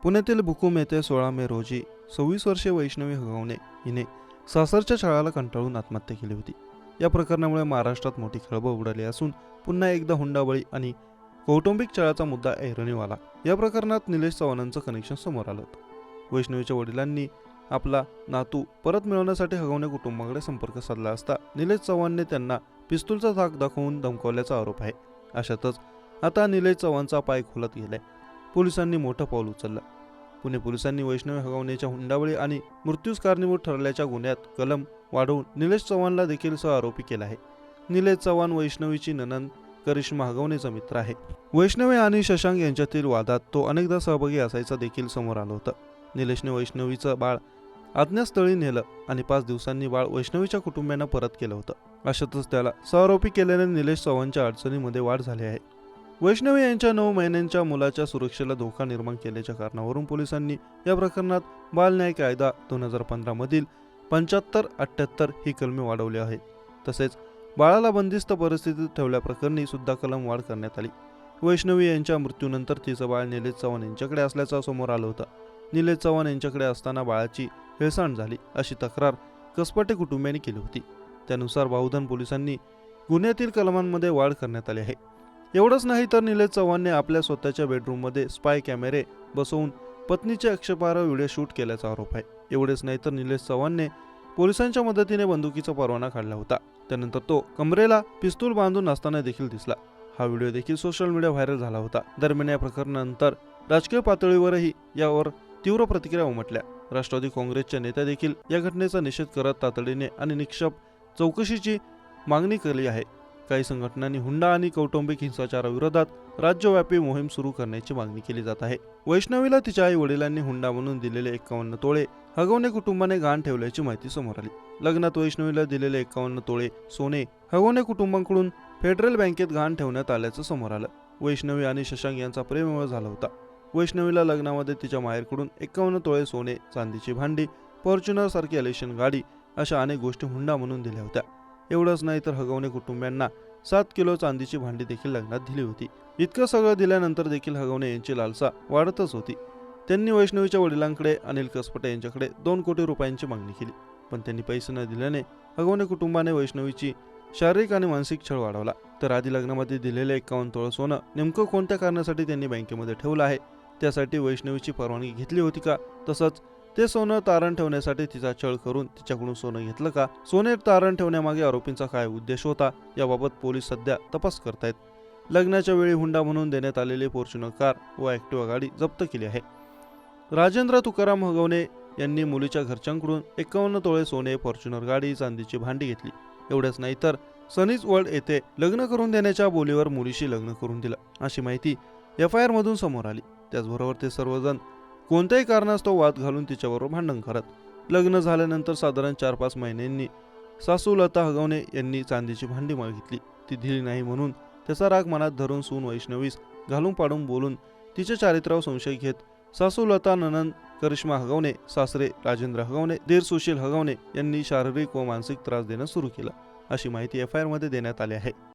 पुण्यातील भुकुम येथे 16 मे रोजी 26 वर्षीय वैष्णवी हगवणे हिने सासरच्या छळाला कंटाळून आत्महत्या केली होती. या प्रकरणामुळे महाराष्ट्रात मोठी खळबळ उडाली असून पुन्हा एकदा हुंडाबळी आणि कौटुंबिक छळाचा मुद्दा ऐरणीवर आला. या प्रकरणात निलेश चव्हाणांचं कनेक्शन समोर आलं होतं. वैष्णवीच्या वडिलांनी आपला नातू परत मिळवण्यासाठी हगवणे कुटुंबाकडे संपर्क साधला असता निलेश चव्हाणने त्यांना पिस्तूलचा धाक दाखवून धमकावल्याचा आरोप आहे. अशातच आता निलेश चव्हाणचा पाय खुलत गेलाय. पोलिसांनी मोठं पाऊल उचललं. पुणे पोलिसांनी वैष्णवी हगवणेच्या हुंडाबळी आणि मृत्यूस कारणीभूत ठरल्याच्या गुन्ह्यात कलम वाढवून निलेश चव्हाणला देखील सहआरोपी केला आहे. निलेश चव्हाण वैष्णवीची नणंद करिश्मा हगवणेचा मित्र आहे. वैष्णवी आणि शशांक यांच्यातील वादात तो अनेकदा सहभागी असायचा देखील समोर आलं होतं. निलेशने वैष्णवीचं बाळ आज्ञास्थळी नेलं आणि 5 दिवसांनी बाळ वैष्णवीच्या कुटुंबियांना परत केलं होतं. अशातच त्याला सहआरोपी केल्याने निलेश चव्हाणच्या अडचणीमध्ये वाढ झाली आहे. वैष्णवी यांच्या 9 महिन्यांच्या मुलाच्या सुरक्षेला धोका निर्माण केल्याच्या कारणावरून पोलिसांनी या प्रकरणात बाल न्याय कायदा 2015 मधील 75-78 ही कलमे वाढवली आहेत. तसेच बाळाला बंदिस्त परिस्थितीत ठेवल्याप्रकरणी सुद्धा कलम वाढ करण्यात आली. वैष्णवी यांच्या मृत्यूनंतर तिचं बाळ निलेश चव्हाण यांच्याकडे असल्याचं समोर आलं होतं. निलेश चव्हाण यांच्याकडे असताना बाळाची हेळसांड झाली अशी तक्रार कसपटे कुटुंबियांनी केली होती. त्यानुसार बाहुधन पोलिसांनी गुन्ह्यातील कलमांमध्ये वाढ करण्यात आली आहे. एवढंच नाही तर निलेश चव्हाणने आपल्या स्वतःच्या बेडरूममध्ये स्पाय कॅमेरे बसवून पत्नीचे आक्षेपार्ह व्हिडिओ शूट केल्याचा आरोप आहे. एवढेच नाही तर निलेश चव्हाणने पोलिसांच्या मदतीने बंदुकीचा परवाना काढला होता. त्यानंतर तो कमरेला पिस्तूल बांधून असताना देखील दिसला. हा व्हिडिओ देखील सोशल मीडिया व्हायरल झाला होता. दरम्यान या प्रकरणानंतर राजकीय पातळीवरही यावर तीव्र प्रतिक्रिया उमटल्या. राष्ट्रवादी काँग्रेसच्या नेत्या देखील या घटनेचा निषेध करत तातडीने आणि निष्पक्ष चौकशीची मागणी केली आहे. काही संघटनांनी हुंडा आणि कौटुंबिक हिंसाचाराविरोधात राज्यव्यापी मोहीम सुरू करण्याची मागणी केली जात आहे. वैष्णवीला तिच्या आई वडिलांनी हुंडा म्हणून दिलेले 51 तोळे हगवणे कुटुंबाने गहाण ठेवल्याची माहिती समोर आली. लग्नात वैष्णवीला दिलेले 51 तोळे सोने हगवणे कुटुंबाकडून फेडरल बँकेत गहाण ठेवण्यात आल्याचं समोर आलं. वैष्णवी आणि शशांक यांचा प्रेमविवाह झाला होता. वैष्णवीला लग्नामध्ये तिच्या माहेरकडून 51 तोळे सोने, चांदीची भांडी, फॉर्च्युनर सारखी एलिशन गाडी अशा अनेक गोष्टी हुंडा म्हणून दिल्या होत्या. एवढंच नाही तर हगवणे कुटुंबियांना 7 किलो चांदीची भांडी देखील लग्नात दिली होती. इतकं सगळं दिल्यानंतर देखील हगवणे यांची लालसा वाढतच होती. त्यांनी वैष्णवीच्या वडिलांकडे अनिल कसपटे यांच्याकडे 2 कोटी रुपयांची मागणी केली. पण त्यांनी पैसे न दिल्याने हगवणे कुटुंबाने वैष्णवीची शारीरिक आणि मानसिक छळ वाढवला. तर आधी लग्नामध्ये दिलेले 51 तोळे सोनं नेमकं कोणत्या कारणासाठी त्यांनी बँकेमध्ये ठेवलं आहे, त्यासाठी वैष्णवीची परवानगी घेतली होती का? तसंच ते सोनं तारण ठेवण्यासाठी तिचा छळ करून तिच्याकडून सोनं घेतलं का? सोने तारण ठेवण्यामागे आरोपींचा काय उद्देश होता, याबाबत पोलीस सध्या तपास करतायत. लग्नाच्या वेळी हुंडा म्हणून देण्यात आलेली फॉर्च्युनर कार व ॲक्टिवा गाडी जप्त केली आहे. राजेंद्र तुकाराम हगवणे यांनी मुलीच्या घरच्यांकडून 51 तोळे सोने, फॉर्च्युनर गाडी, चांदीची भांडी घेतली. एवढंच नाही तर सनीज वर्ल्ड येथे लग्न करून देण्याच्या बोलीवर मुलीशी लग्न करून दिलं अशी माहिती FIR मधून समोर आली. त्याचबरोबर ते सर्वजण कोणत्याही कारणास्तव वाद घालून तिच्याबरोबर भांडण करत. लग्न झाल्यानंतर साधारण 4-5 महिन्यांनी सासू लता हगवणे यांनी चांदीची भांडी मागितली. ती दिली नाही म्हणून त्याचा राग मनात धरून सून वैष्णवीस घालून पाडून बोलून तिच्या चारित्र्यावर संशय घेत सासू लता, नणंद करिश्मा हगवणे, सासरे राजेंद्र हगवणे, दीर सुशील हगवणे यांनी शारीरिक व मानसिक त्रास देणं सुरू केलं अशी माहिती FIR मध्ये देण्यात आली आहे.